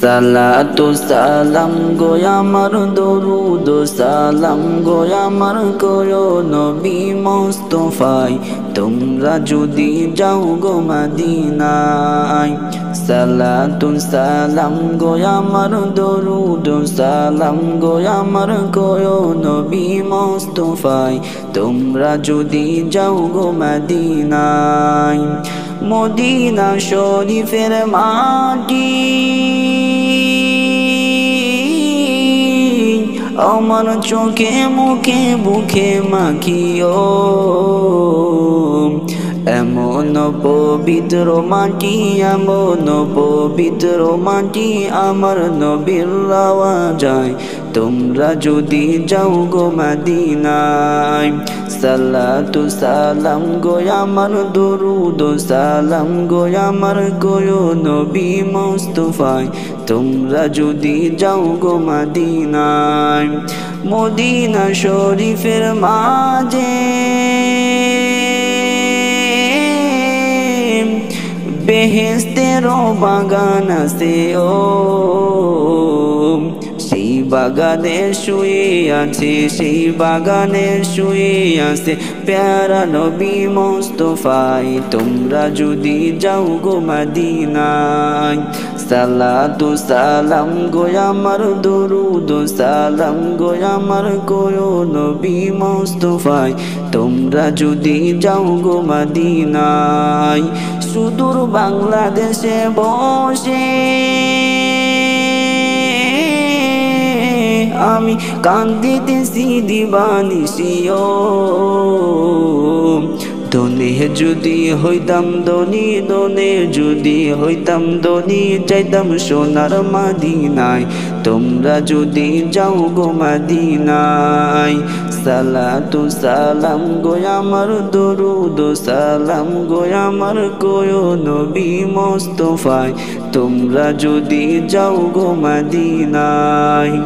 সালাতু সালাম গো আমার দরুদ সালাম গো আমার কোয়ো নবী মুস্তাফায় তোমরা যদি যাও গো মদিনায় সালাতু সালাম গো আমার দরুদ সালাম গো আমার কোয়ো নবী মুস্তাফায় তোমরা যদি যাও গো মদিনায় মদিনা শরীফের মাটি আমার চোখে মুখে বুকে মাখিও এমন পবিত্র মাটি এমন পবিত্র মাটি আমার নবীর রওয়া যায় তোমরা যদি যাও গো মদিনায় সালাতু সালাম গো আমার দরুদ সালাম গো আমার কোয়ো নবী মুস্তাফায় তোমরা যদি যাও গো মদিনায় মদিনা শরীফের মাঝে বেহেশতের বাগান আছে ও সেই বাগানে শুয়ে আছে সেই বাগানে শুয়ে আছে প্যারা নবী মুস্তাফায় তোমরা যদি যাও গো মদিনায় সালাতু সালাম গো আমার দরুদ সালাম গো আমার কোয়ো নবী মুস্তাফায় তোমরা যদি যাও গো মদিনায় সুদূর বাংলাদেশে বসে আমি কান্দিতেছি দিবানিসিও ধনী যদি হইতাম ধনী ধনী যদি হইতাম ধনী যাইতাম সোনার মদিনায় তোমরা যদি যাও গো মদিনায় সালাতু সালাম গো আমার দরুদ সালাম গো আমার কোয়ো নবী মুস্তাফায় তোমরা যদি যাও গো মদিনায়।